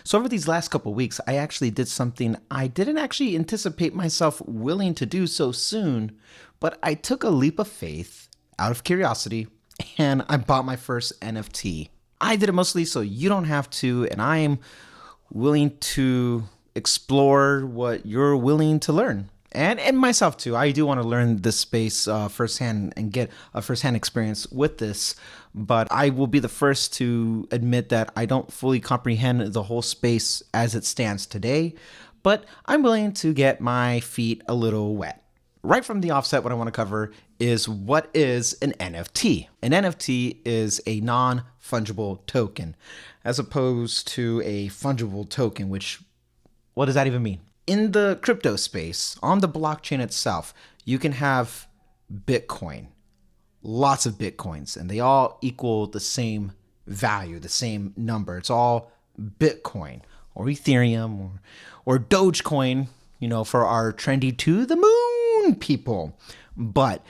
So over these last couple of weeks, I actually did something I didn't actually anticipate myself willing to do so soon, but I took a leap of faith out of curiosity and I bought my first NFT. I did it mostly so you don't have to, and I am willing to explore what you're willing to learn. And myself too. I do want to learn this space firsthand and get a firsthand experience with this. But I will be the first to admit that I don't fully comprehend the whole space as it stands today. But I'm willing to get my feet a little wet. Right from the offset, what I want to cover is what is an NFT. An NFT is a non-fungible token, as opposed to a fungible token, which, what does that even mean? In the crypto space, on the blockchain itself, you can have Bitcoin, lots of Bitcoins, and they all equal the same value, the same number. It's all Bitcoin or Ethereum or Dogecoin, for our trendy to the moon people. But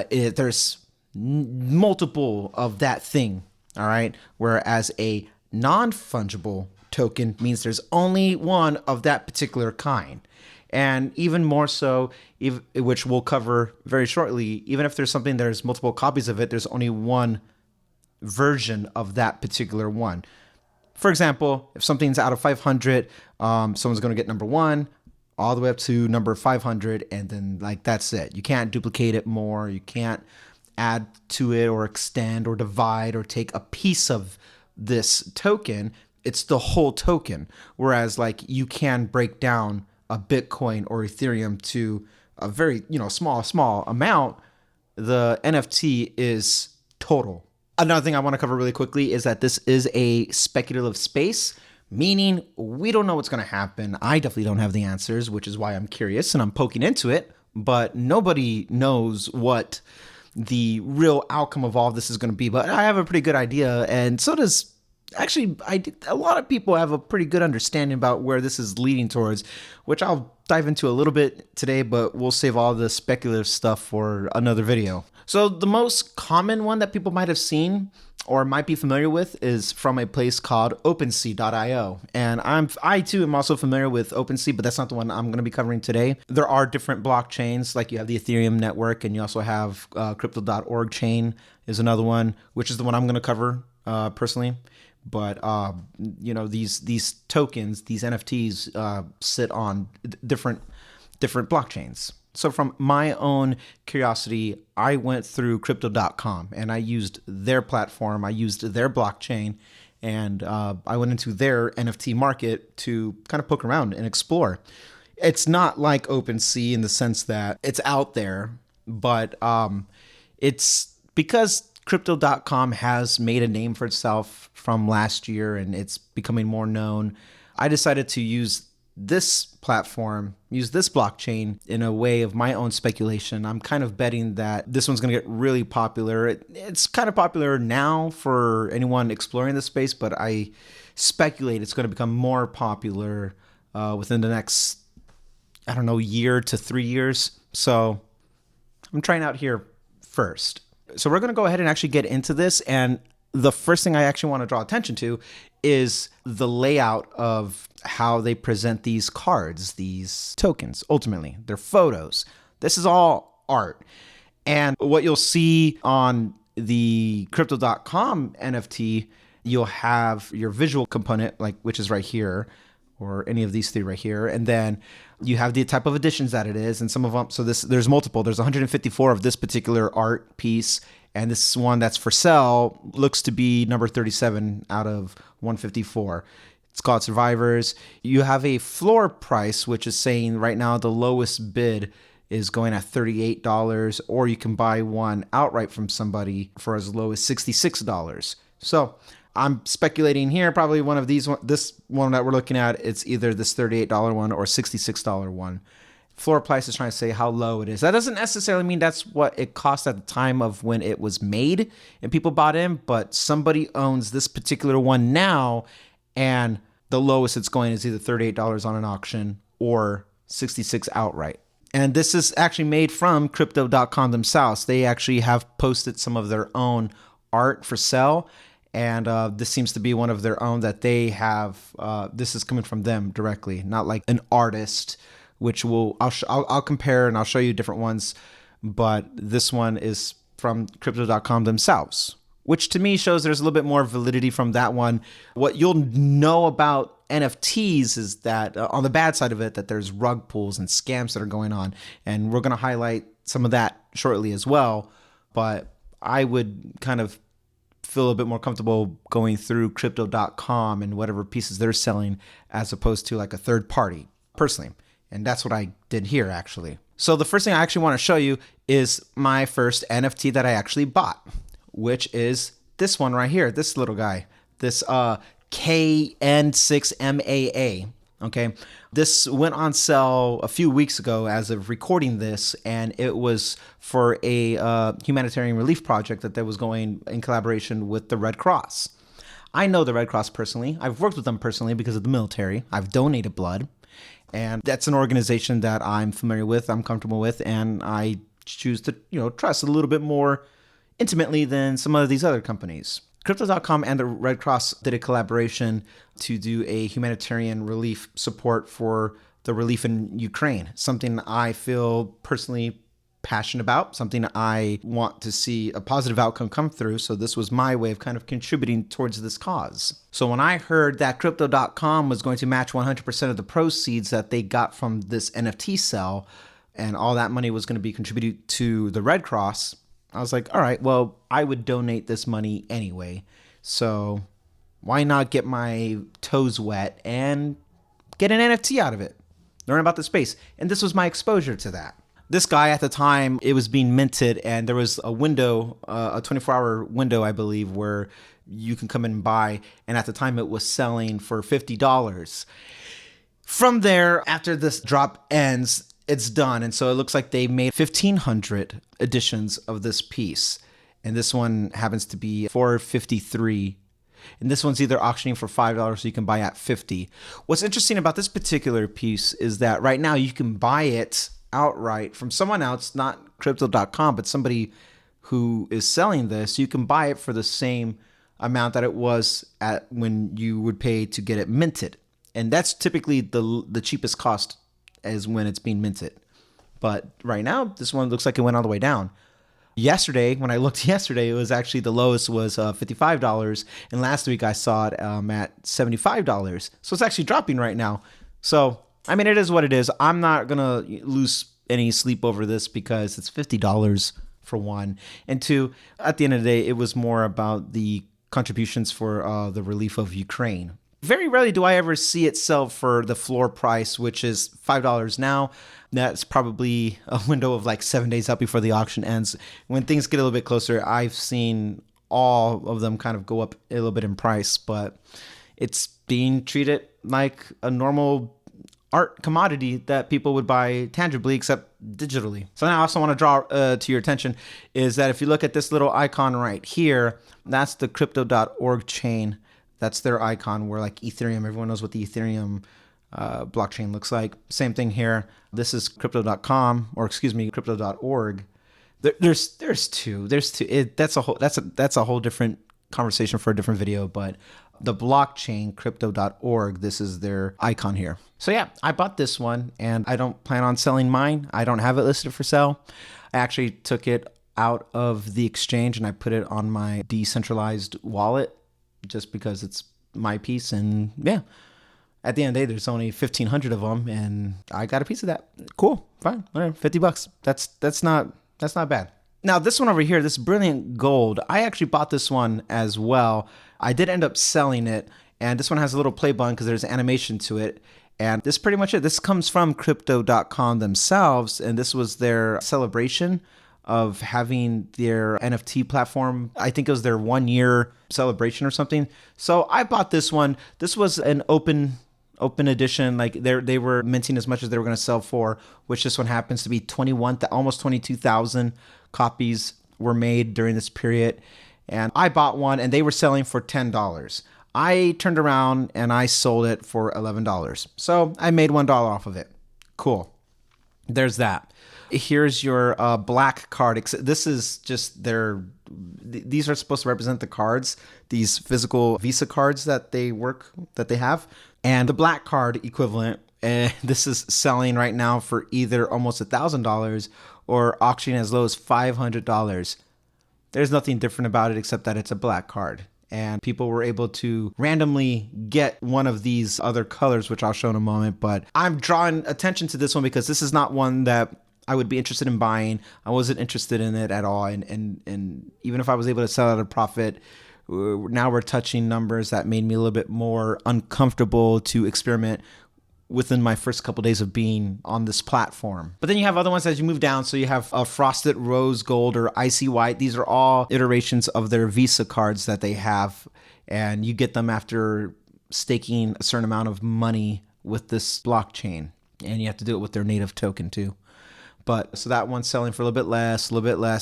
there's multiple of that thing, all right? Whereas a non-fungible token means there's only one of that particular kind. And even more so, which we'll cover very shortly, even if there's something, there's multiple copies of it, there's only one version of that particular one. For example, if something's out of 500, someone's going to get number 1 all the way up to number 500, and then that's it. You can't duplicate it more. You can't add to it or extend or divide or take a piece of this token. It's the whole token. Whereas you can break down a Bitcoin or Ethereum to a very, small amount. The NFT is total. Another thing I want to cover really quickly is that this is a speculative space, meaning we don't know what's going to happen. I definitely don't have the answers, which is why I'm curious and I'm poking into it, but nobody knows what the real outcome of all of this is going to be. But I have a pretty good idea, and so does actually, a lot of people have a pretty good understanding about where this is leading towards, which I'll dive into a little bit today, but we'll save all the speculative stuff for another video. So the most common one that people might have seen or might be familiar with is from a place called OpenSea.io. And I too am also familiar with OpenSea, but that's not the one I'm going to be covering today. There are different blockchains, like you have the Ethereum network, and you also have crypto.org chain is another one, which is the one I'm going to cover personally. But these tokens, these NFTs, sit on different blockchains. So from my own curiosity, I went through crypto.com and I used their platform, I used their blockchain, and I went into their NFT market to kind of poke around and explore. It's not like OpenSea in the sense that it's out there, but it's because crypto.com has made a name for itself from last year and it's becoming more known. I decided to use this platform, use this blockchain in a way of my own speculation. I'm kind of betting that this one's going to get really popular. It's kind of popular now for anyone exploring the space, but I speculate it's going to become more popular within the next, year to 3 years. So I'm trying out here first. So we're going to go ahead and actually get into this. And the first thing I actually want to draw attention to is the layout of how they present these cards, these tokens. Ultimately, they're photos. This is all art. And what you'll see on the crypto.com NFT, you'll have your visual component, which is right here, or any of these three right here. And then you have the type of editions that it is, and some of them, so there's multiple. There's 154 of this particular art piece, and this one that's for sale looks to be number 37 out of 154. It's called Survivors. You have a floor price, which is saying right now the lowest bid is going at $38, or you can buy one outright from somebody for as low as $66. So I'm speculating here, probably one of these, this one that we're looking at, it's either this $38 one or $66 one. Floor price is trying to say how low it is. That doesn't necessarily mean that's what it cost at the time of when it was made and people bought in, but somebody owns this particular one now, and the lowest it's going is either $38 on an auction or $66 outright. And this is actually made from crypto.com themselves. They actually have posted some of their own art for sale. And this seems to be one of their own that they have. This is coming from them directly, not like an artist, which I'll compare and I'll show you different ones. But this one is from Crypto.com themselves, which to me shows there's a little bit more validity from that one. What you'll know about NFTs is that on the bad side of it, that there's rug pulls and scams that are going on. And we're going to highlight some of that shortly as well. But I would kind of feel a bit more comfortable going through Crypto.com and whatever pieces they're selling as opposed to like a third party personally. And that's what I did here actually. So the first thing I actually want to show you is my first NFT that I actually bought, which is this one right here, this little guy, this KN6MAA. Okay, this went on sale a few weeks ago as of recording this, and it was for a humanitarian relief project that was going in collaboration with the Red Cross. I know the Red Cross personally. I've worked with them personally because of the military. I've donated blood, and that's an organization that I'm familiar with, I'm comfortable with, and I choose to, trust a little bit more intimately than some of these other companies. Crypto.com and the Red Cross did a collaboration to do a humanitarian relief support for the relief in Ukraine, something I feel personally passionate about, something I want to see a positive outcome come through. So this was my way of kind of contributing towards this cause. So when I heard that Crypto.com was going to match 100% of the proceeds that they got from this NFT sale, and all that money was going to be contributed to the Red Cross, I was like, all right, well, I would donate this money anyway. So why not get my toes wet and get an NFT out of it? Learn about the space. And this was my exposure to that. This guy at the time, it was being minted, and there was a window, a 24-hour window, I believe, where you can come in and buy. And at the time, it was selling for $50. From there, after this drop ends, it's done. And so it looks like they made 1,500 editions of this piece. And this one happens to be $453. And this one's either auctioning for $5 so you can buy at $50. What's interesting about this particular piece is that right now you can buy it outright from someone else, not Crypto.com, but somebody who is selling this. You can buy it for the same amount that it was at when you would pay to get it minted. And that's typically the cheapest cost as when it's being minted. But right now, this one looks like it went all the way down. Yesterday, when I looked yesterday, it was actually the lowest was $55. And last week I saw it at $75. So it's actually dropping right now. So, I mean, it is what it is. I'm not going to lose any sleep over this because it's $50 for one. And two, at the end of the day, it was more about the contributions for the relief of Ukraine. Very rarely do I ever see it sell for the floor price, which is $5 now. That's probably a window of like 7 days out before the auction ends. When things get a little bit closer, I've seen all of them kind of go up a little bit in price, but it's being treated like a normal art commodity that people would buy tangibly, except digitally. So now I also want to draw to your attention is that if you look at this little icon right here, that's the crypto.org chain. That's their icon where like Ethereum, everyone knows what the Ethereum blockchain looks like. Same thing here. This is crypto.com, or excuse me, crypto.org. There's two. That's a whole different conversation for a different video, but the blockchain crypto.org, this is their icon here. So yeah, I bought this one and I don't plan on selling mine. I don't have it listed for sale. I actually took it out of the exchange and I put it on my decentralized wallet just because it's my piece. And yeah, at the end of the day, there's only 1,500 of them and I got a piece of that. Cool, fine, whatever, $50. That's not bad. Now this one over here, this Brilliant Gold, I actually bought this one as well. I did end up selling it, and this one has a little play button because there's animation to it. And this is pretty much it. This comes from crypto.com themselves, and this was their celebration of having their NFT platform. I think it was their 1 year celebration or something. So I bought this one. This was an open edition. Like they were minting as much as they were going to sell for, which this one happens to be almost 22,000 copies were made during this period. And I bought one and they were selling for $10. I turned around and I sold it for $11. So I made $1 off of it. Cool. There's that. Here's your black card. This is just their these are supposed to represent the cards, these physical Visa cards that they have. And the black card equivalent, this is selling right now for either almost $1,000 or auctioning as low as $500. There's nothing different about it except that it's a black card. And people were able to randomly get one of these other colors, which I'll show in a moment. But I'm drawing attention to this one because this is not one that I would be interested in buying. I wasn't interested in it at all. And even if I was able to sell at a profit, now we're touching numbers that made me a little bit more uncomfortable to experiment within my first couple days of being on this platform. But then you have other ones as you move down. So you have a frosted rose gold or icy white. These are all iterations of their Visa cards that they have. And you get them after staking a certain amount of money with this blockchain. And you have to do it with their native token too. But so that one's selling for a little bit less.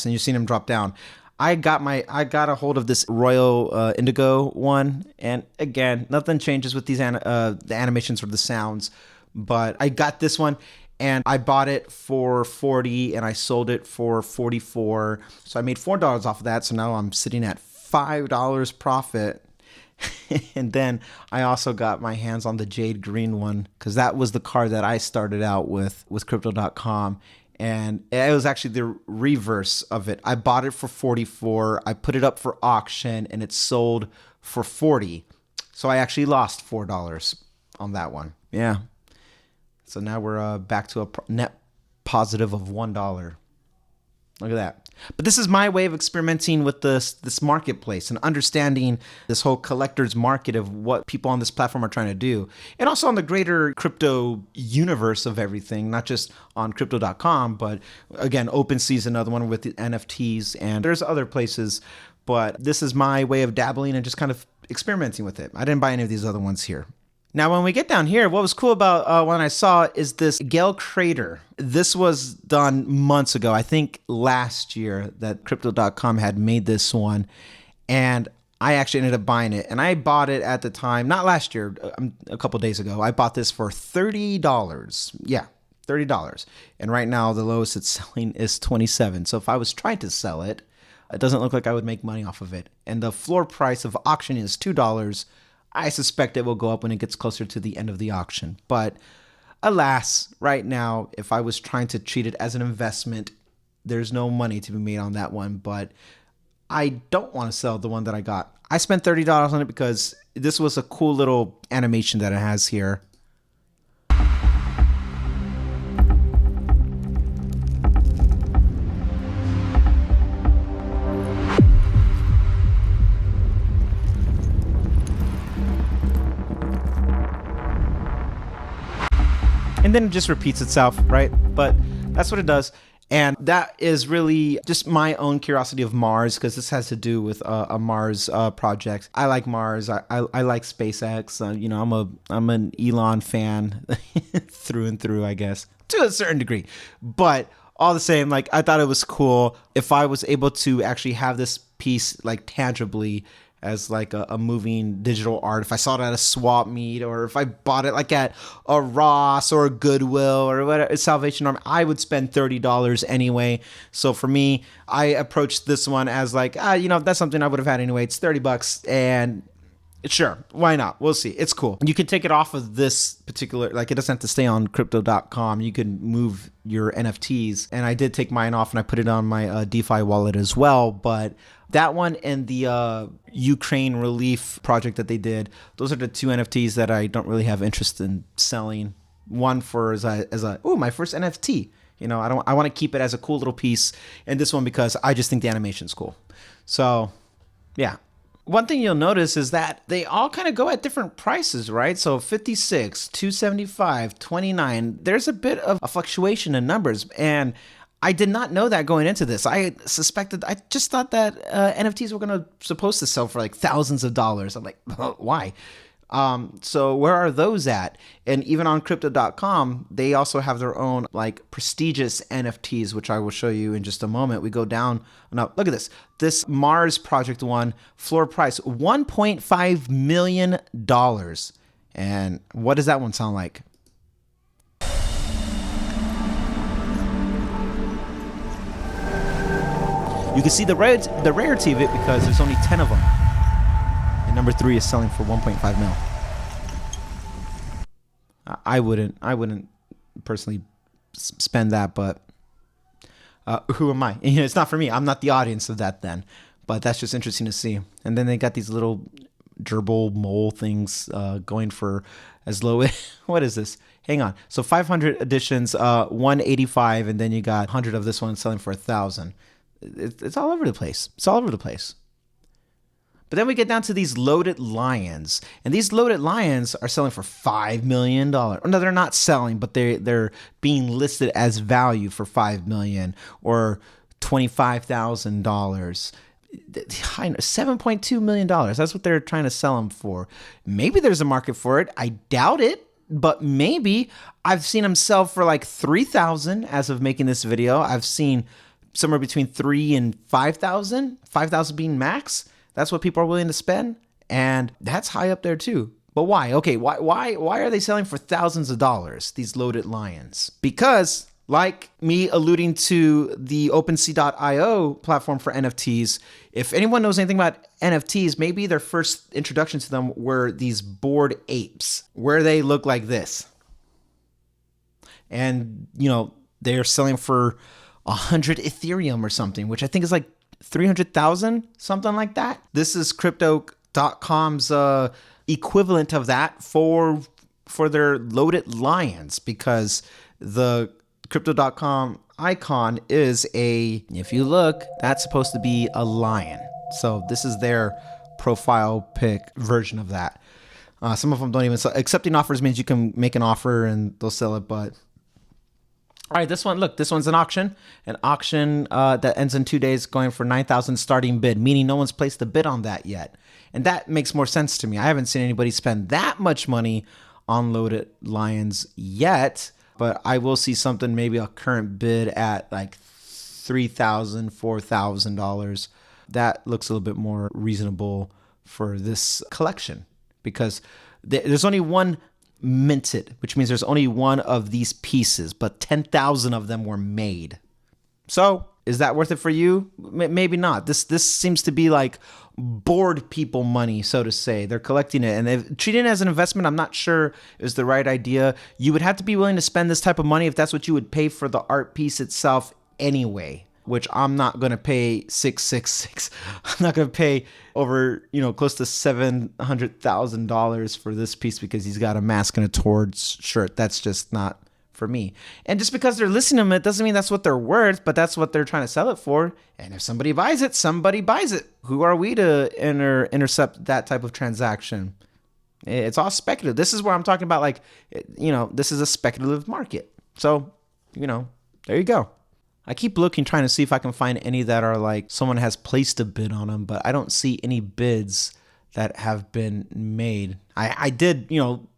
And you've seen them drop down. I got a hold of this Royal Indigo one, and again, nothing changes with these the animations or the sounds, but I got this one, and I bought it for $40, and I sold it for $44, so I made $4 off of that. So now I'm sitting at $5 profit. And then I also got my hands on the Jade Green one because that was the card that I started out with Crypto.com. And it was actually the reverse of it. I bought it for $44. I put it up for auction and it sold for $40. So I actually lost $4 on that one. Yeah. So now we're back to a net positive of $1. Look at that. But this is my way of experimenting with this marketplace and understanding this whole collector's market of what people on this platform are trying to do. And also on the greater crypto universe of everything, not just on crypto.com, but again, OpenSea is another one with the NFTs, and there's other places. But this is my way of dabbling and just kind of experimenting with it. I didn't buy any of these other ones here. Now, when we get down here, what was cool about when I saw is this Gale Crater. This was done months ago. I think last year that Crypto.com had made this one. And I actually ended up buying it. And I bought it at the time, not last year, a couple days ago. I bought this for $30. Yeah, $30. And right now, the lowest it's selling is $27. So if I was trying to sell it, it doesn't look like I would make money off of it. And the floor price of auction is $2. I suspect it will go up when it gets closer to the end of the auction. But alas, right now, if I was trying to treat it as an investment, there's no money to be made on that one. But I don't want to sell the one that I got. I spent $30 on it because this was a cool little animation that it has here. And then it just repeats itself, right? But that's what it does. And that is really just my own curiosity of Mars, because this has to do with a Mars project. I like Mars. I like SpaceX. I'm an Elon fan through and through, I guess, to a certain degree. But all the same, like, I thought it was cool if I was able to actually have this piece like tangibly as like a moving digital art. If I saw it at a swap meet, or if I bought it like at a Ross or a Goodwill or whatever, Salvation Army, I would spend $30 anyway. So for me, I approached this one as like, that's something I would have had anyway. It's $30 and sure, why not? We'll see. It's cool. You can take it off of this particular, like, it doesn't have to stay on crypto.com. You can move your NFTs. And I did take mine off and I put it on my DeFi wallet as well. But that one and the Ukraine relief project that they did, those are the two NFTs that I don't really have interest in selling. One for as my first NFT. I want to keep it as a cool little piece. And this one because I just think the animation's cool. So, yeah. One thing you'll notice is that they all kind of go at different prices, right? So 56, 275, 29. There's a bit of a fluctuation in numbers. And I did not know that going into this. I just thought that NFTs were supposed to sell for like thousands of dollars. I'm like, why? So where are those at? And even on crypto.com, they also have their own like prestigious NFTs, which I will show you in just a moment. We go down. No, look at this. This Mars project one, floor price, $1.5 million. And what does that one sound like? You can see the rarity of it because there's only 10 of them. And number 3 is selling for 1.5 mil. I wouldn't personally spend that, but who am I? It's not for me. I'm not the audience of that then. But that's just interesting to see. And then they got these little gerbil mole things going for as low as, what is this? Hang on. So 500 editions, 185, and then you got 100 of this one selling for 1,000. It's all over the place. It's all over the place. But then we get down to these loaded lions, and these loaded lions are selling for $5 million. No, they're not selling, but they're being listed as value for $5 million or $25,000. $7.2 million. That's what they're trying to sell them for. Maybe there's a market for it. I doubt it, but maybe. I've seen them sell for like $3,000 as of making this video. I've seen somewhere between $3,000 and $5,000. $5,000 being max. That's what people are willing to spend, and that's high up there too. But why? Okay, why are they selling for thousands of dollars, these loaded lions? Because, like me alluding to the OpenSea.io platform for NFTs, if anyone knows anything about NFTs, maybe their first introduction to them were these Bored Apes, where they look like this. And, they're selling for 100 Ethereum or something, which I think is like 300,000, something like that. This is Crypto.com's equivalent of that for their loaded lions, because the Crypto.com icon is if you look, that's supposed to be a lion. So this is their profile pic version of that. Some of them don't even sell. Accepting offers means you can make an offer and they'll sell it, but all right, this one, look, this one's an auction that ends in 2 days, going for 9,000 starting bid, meaning no one's placed a bid on that yet. And that makes more sense to me. I haven't seen anybody spend that much money on loaded lions yet, but I will see something, maybe a current bid at like $3,000, $4,000. That looks a little bit more reasonable for this collection, because there's only one minted, which means there's only one of these pieces, but 10,000 of them were made. So is that worth it for you? Maybe not. This seems to be like bored people money, so to say. They're collecting it and they've treated it as an investment. I'm not sure is the right idea. You would have to be willing to spend this type of money if that's what you would pay for the art piece itself anyway, which I'm not going to pay $666. I'm not going to pay over, close to $700,000 for this piece because he's got a mask and a Tords shirt. That's just not for me. And just because they're listing them, it doesn't mean that's what they're worth, but that's what they're trying to sell it for. And if somebody buys it, somebody buys it. Who are we to intercept that type of transaction? It's all speculative. This is where I'm talking about, like, this is a speculative market. So, there you go. I keep looking, trying to see if I can find any that are like someone has placed a bid on them, but I don't see any bids that have been made. I did,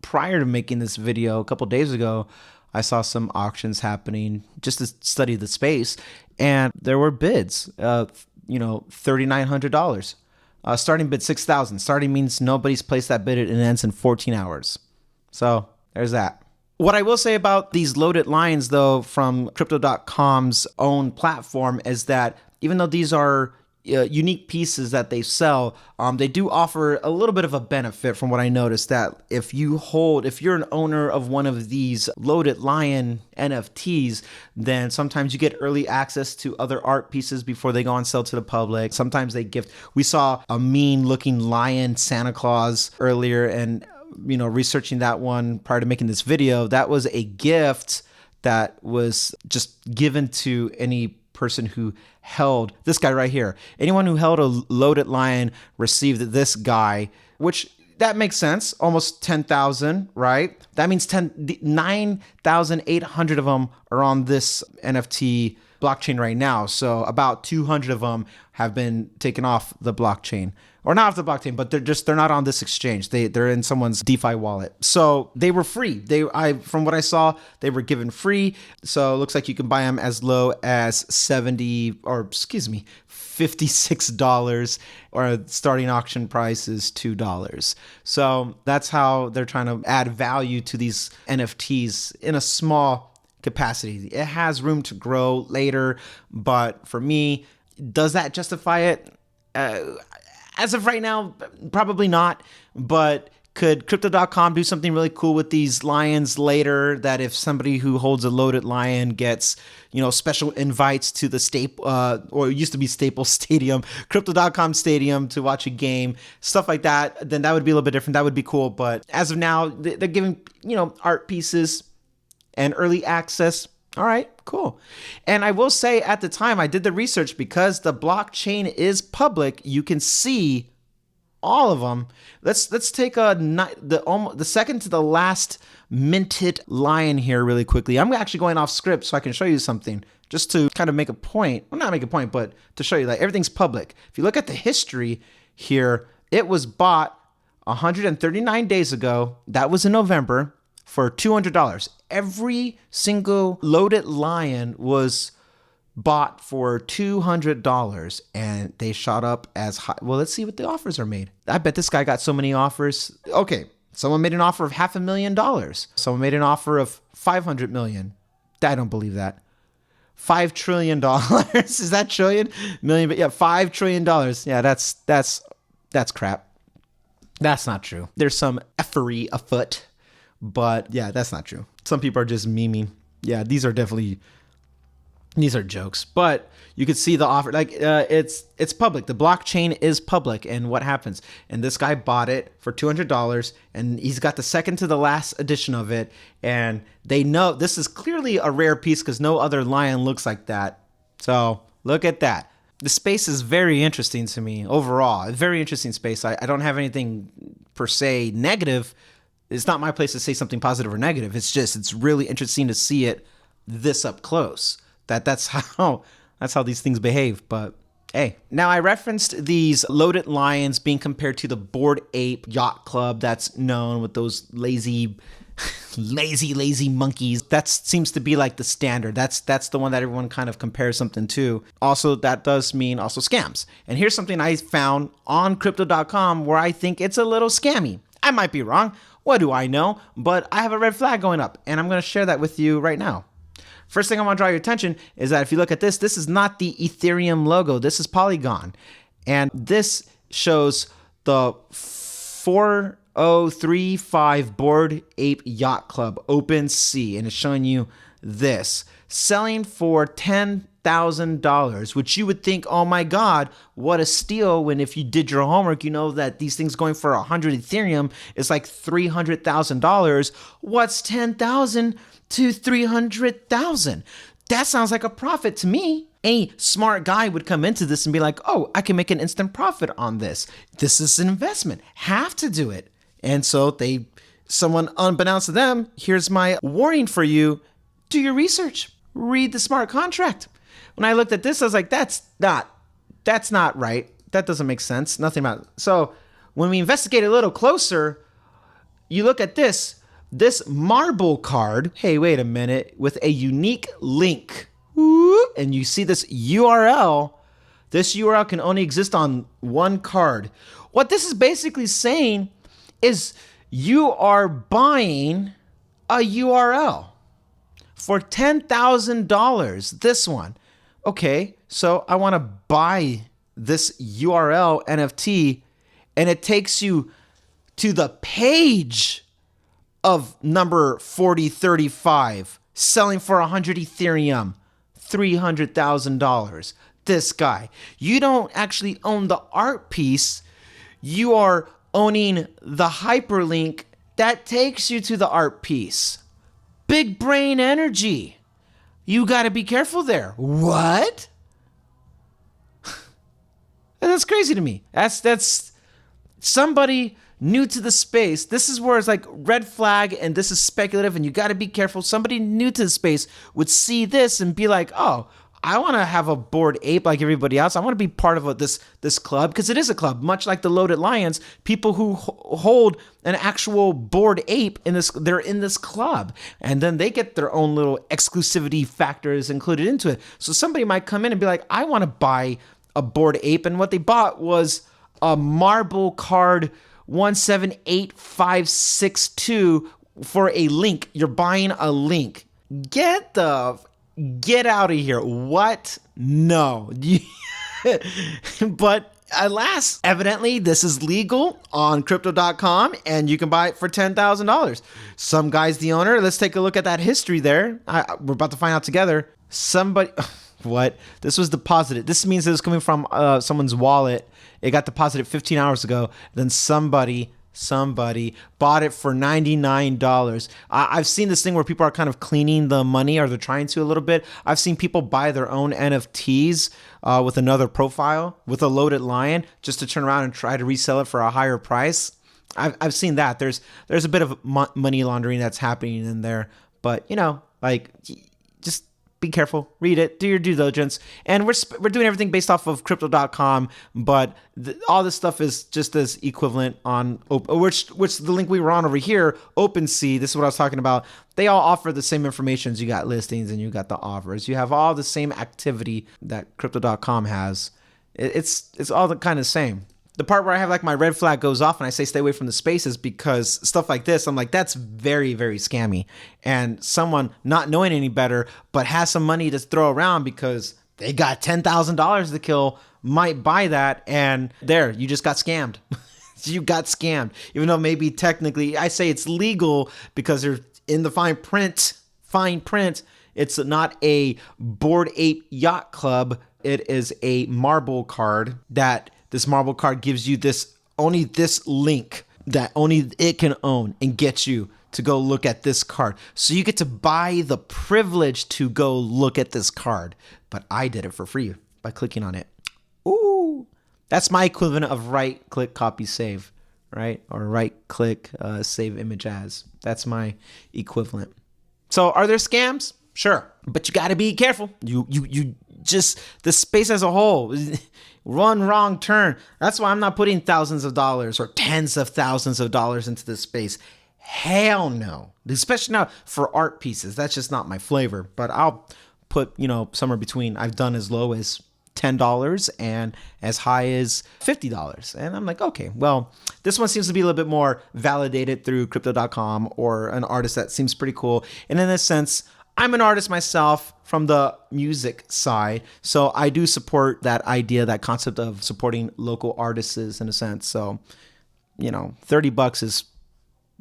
prior to making this video a couple days ago, I saw some auctions happening just to study the space, and there were bids, $3,900. Starting bid $6,000. Starting means nobody's placed that bid and it ends in 14 hours. So there's that. What I will say about these loaded lions, though, from Crypto.com's own platform is that even though these are unique pieces that they sell, they do offer a little bit of a benefit from what I noticed, that if you're an owner of one of these loaded lion NFTs, then sometimes you get early access to other art pieces before they go on sale to the public. Sometimes they gift. We saw a mean looking lion Santa Claus earlier, and researching that one prior to making this video, that was a gift that was just given to any person who held this guy right here. Anyone who held a loaded lion received this guy, which that makes sense. Almost 10,000, right? That means 9,800 of them are on this NFT blockchain right now. So about 200 of them have been taken off the blockchain. Or not off the blockchain, but they're not on this exchange. They're in someone's DeFi wallet. So they were free. From what I saw, they were given free. So it looks like you can buy them as low as $56, or starting auction price is $2. So that's how they're trying to add value to these NFTs in a small capacity. It has room to grow later, but for me, Does that justify it? As of right now, probably not. But could Crypto.com do something really cool with these lions later, that if somebody who holds a loaded lion gets, special invites to the or it used to be Staples Stadium, Crypto.com Stadium, to watch a game, stuff like that, then that would be a little bit different. That would be cool. But as of now, they're giving, art pieces and early access. All right, cool. And I will say, at the time I did the research, because the blockchain is public, you can see all of them. Let's take the second to the last minted lion here really quickly. I'm actually going off script so I can show you something, just to kind of make a point. Well, not make a point, but to show you that everything's public. If you look at the history here, it was bought 139 days ago. That was in November, for $200. Every single loaded lion was bought for $200, and they shot up as high. Well, let's see what the offers are made. I bet this guy got so many offers. Okay, someone made an offer of $500,000. Someone made an offer of $500 million. I don't believe that. $5 trillion. Is that trillion? Million? But yeah, $5 trillion. Yeah, that's crap. That's not true. There's some effery afoot, but yeah, that's not true. Some people are just memeing. Yeah, these are jokes, but you could see the offer. Like, it's public. The blockchain is public, and what happens? And this guy bought it for $200, and he's got the second to the last edition of it. And they know this is clearly a rare piece, because no other lion looks like that. So look at that. The space is very interesting to me overall. A very interesting space. I don't have anything per se negative. It's not my place to say something positive or negative. It's really interesting to see it this up close. That's how these things behave. But hey, now I referenced these loaded lions being compared to the Bored Ape Yacht Club that's known, with those lazy monkeys. That seems to be like the standard. That's the one that everyone kind of compares something to. Also, that does mean also scams. And here's something I found on Crypto.com where I think it's a little scammy. I might be wrong. What do I know? But I have a red flag going up, and I'm going to share that with you right now. First thing I want to draw your attention is that if you look at this is not the Ethereum logo. This is Polygon. And this shows the 4035 Bored Ape Yacht Club Open Sea. And it's showing you this. Selling for $10,000, which you would think, oh my God, what a steal, when if you did your homework, you know that these things going for 100 Ethereum is like $300,000. What's 10,000 to 300,000? That sounds like a profit to me. Any smart guy would come into this and be like, oh, I can make an instant profit on this. This is an investment. Have to do it. And so someone unbeknownst to them, here's my warning for you. Do your research. Read the smart contract. When I looked at this, I was like, that's not right. That doesn't make sense. Nothing about it. So when we investigate a little closer, you look at this marble card. Hey, wait a minute. With a unique link. And you see this URL. This URL can only exist on one card. What this is basically saying is you are buying a URL for $10,000. This one. Okay, so I want to buy this URL NFT, and it takes you to the page of number 4035, selling for 100 Ethereum, $300,000. This guy. You don't actually own the art piece. You are owning the hyperlink that takes you to the art piece. Big brain energy. You got to be careful there. What? That's crazy to me. That's somebody new to the space. This is where it's like red flag, and this is speculative, and you got to be careful. Somebody new to the space would see this and be like, oh, I want to have a Bored Ape like everybody else. I want to be part of this club, because it is a club, much like the Loaded Lions. People who hold an actual Bored Ape they're in this club, and then they get their own little exclusivity factors included into it. So somebody might come in and be like, I want to buy a Bored Ape, and what they bought was a marble card 178562 for a link. You're buying a link. Get out of here. What? No. But alas, evidently this is legal on crypto.com and you can buy it for $10,000. Some guy's the owner. Let's take a look at that history there. We're about to find out together. Somebody, what? This was deposited. This means it was coming from someone's wallet. It got deposited 15 hours ago. Then somebody bought it for $99. I've seen this thing where people are kind of cleaning the money, or they're trying to a little bit. I've seen people buy their own NFTs with another profile, with a loaded lion, just to turn around and try to resell it for a higher price. I've seen that. There's a bit of money laundering that's happening in there, but just be careful, read it, do your due diligence. And we're doing everything based off of crypto.com, but all this stuff is just as equivalent on which the link we were on over here, OpenSea. This is what I was talking about. They all offer the same information. You got listings and you got the offers. You have all the same activity that crypto.com has. It's all the kind of same. The part where I have like my red flag goes off and I say stay away from the spaces, because stuff like this, I'm like, that's very, very scammy. And someone not knowing any better, but has some money to throw around because they got $10,000 to kill, might buy that. And there, you just got scammed. You got scammed. Even though maybe technically I say it's legal because they're in the fine print. It's not a Bored Ape Yacht Club. It is a marble card that... This marble card gives you only this link that only it can own and get you to go look at this card. So you get to buy the privilege to go look at this card. But I did it for free by clicking on it. Ooh, that's my equivalent of right click, copy, save, right? Or right click, save image as. That's my equivalent. So are there scams? Sure. But you got to be careful. You just, the space as a whole, one wrong turn. That's why I'm not putting thousands of dollars or tens of thousands of dollars into this space. Hell no. Especially now for art pieces. That's just not my flavor. But I'll put, somewhere between, I've done as low as $10 and as high as $50. And I'm like, okay, well, this one seems to be a little bit more validated through crypto.com or an artist that seems pretty cool. And in this sense, I'm an artist myself from the music side, so I do support that idea, that concept of supporting local artists in a sense. So, $30 is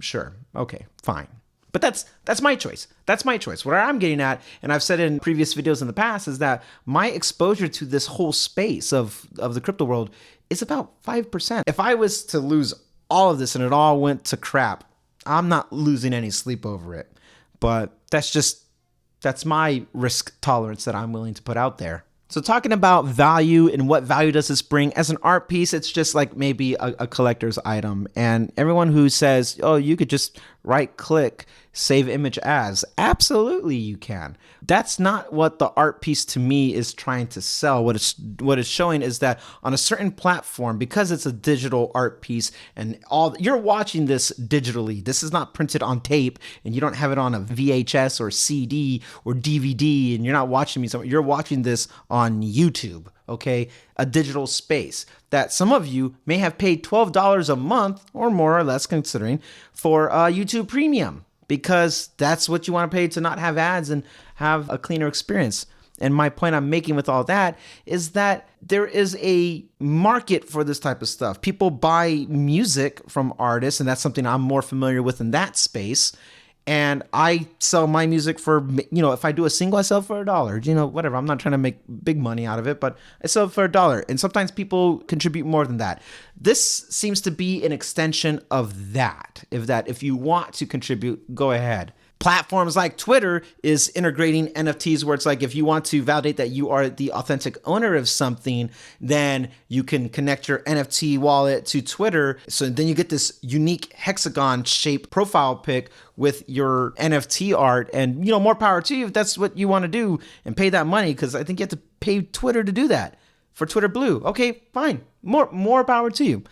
sure. Okay, fine. But that's my choice. That's my choice. What I'm getting at, and I've said in previous videos in the past, is that my exposure to this whole space of the crypto world is about 5%. If I was to lose all of this and it all went to crap, I'm not losing any sleep over it. But that's my risk tolerance that I'm willing to put out there. So talking about value and what value does this bring as an art piece, it's just like maybe a collector's item. And everyone who says, oh, you could just right click, save image as, absolutely you can. That's not what the art piece to me is trying to sell. What it's showing is that on a certain platform, because it's a digital art piece and you're watching this digitally, this is not printed on tape and you don't have it on a VHS or CD or DVD and you're not watching me somewhere, you're watching this on YouTube, okay? A digital space that some of you may have paid $12 a month or more or less considering for YouTube Premium, because that's what you want to pay to not have ads and have a cleaner experience. And my point I'm making with all that is that there is a market for this type of stuff. People buy music from artists, and that's something I'm more familiar with in that space. And I sell my music for, if I do a single, I sell for $1, whatever. I'm not trying to make big money out of it, but I sell it for $1. And sometimes people contribute more than that. This seems to be an extension of that. If you want to contribute, go ahead. Platforms like Twitter is integrating NFTs where it's like if you want to validate that you are the authentic owner of something, then you can connect your NFT wallet to Twitter. So then you get this unique hexagon shaped profile pic with your NFT art, and more power to you if that's what you want to do and pay that money, because I think you have to pay Twitter to do that for Twitter Blue. Okay, fine. More power to you.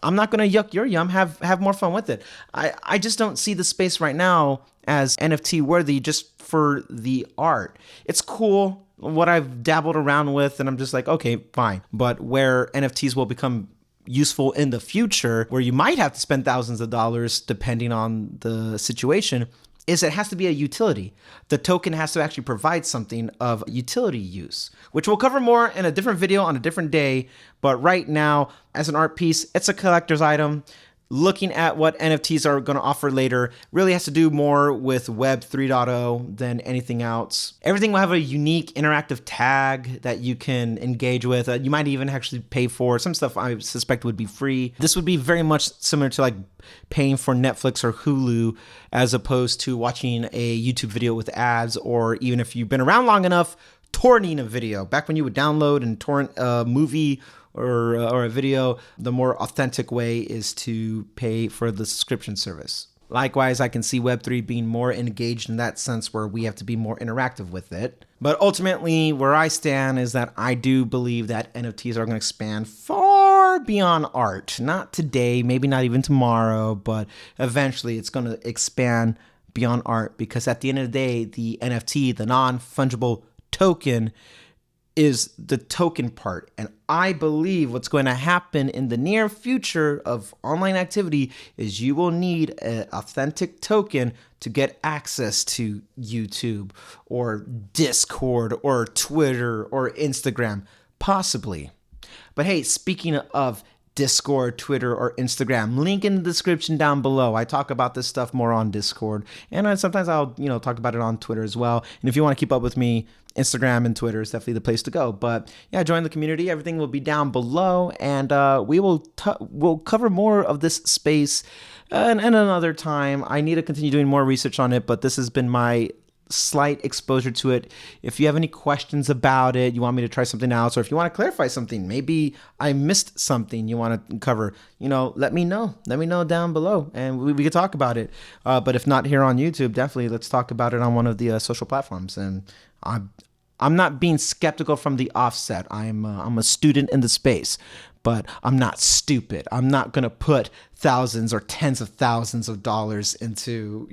I'm not going to yuck your yum. Have more fun with it. I just don't see the space right now as NFT worthy just for the art. It's cool what I've dabbled around with, and I'm just like, okay, fine. But where NFTs will become useful in the future, where you might have to spend thousands of dollars depending on the situation, is it has to be a utility. The token has to actually provide something of utility use, which we'll cover more in a different video on a different day. But right now, as an art piece, it's a collector's item. Looking at what NFTs are going to offer later really has to do more with Web 3.0 than anything else. Everything will have a unique interactive tag that you can engage with. You might even actually pay for. Some stuff I suspect would be free. This would be very much similar to like paying for Netflix or Hulu as opposed to watching a YouTube video with ads, or even if you've been around long enough, torrenting a video. Back when you would download and torrent a movie or a video, the more authentic way is to pay for the subscription service. Likewise, I can see Web3 being more engaged in that sense where we have to be more interactive with it. But ultimately, where I stand is that I do believe that NFTs are going to expand far beyond art. Not today, maybe not even tomorrow, but eventually it's going to expand beyond art, because at the end of the day, the NFT, the non-fungible token, is the token part. And I believe what's going to happen in the near future of online activity is you will need an authentic token to get access to YouTube or Discord or Twitter or Instagram, possibly. But hey, speaking of Discord, Twitter, or Instagram, link in the description down below. I talk about this stuff more on Discord, and sometimes I'll talk about it on Twitter as well. And if you want to keep up with me, Instagram and Twitter is definitely the place to go. But yeah, join the community. Everything will be down below, and we'll cover more of this space and another time. I need to continue doing more research on it, but this has been my slight exposure to it. If you have any questions about it, you want me to try something else, or if you want to clarify something, maybe I missed something you want to cover, let me know. Let me know down below, and we can talk about it. But if not here on YouTube, definitely let's talk about it on one of the social platforms. And I'm not being skeptical from the offset. I'm a student in the space, but I'm not stupid. I'm not gonna put thousands or tens of thousands of dollars into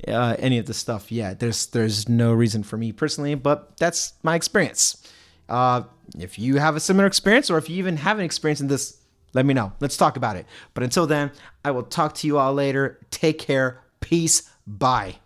any of this stuff yet. There's no reason for me personally, but that's my experience. If you have a similar experience, or if you even have an experience in this, let me know. Let's talk about it. But until then, I will talk to you all later. Take care. Peace. Bye.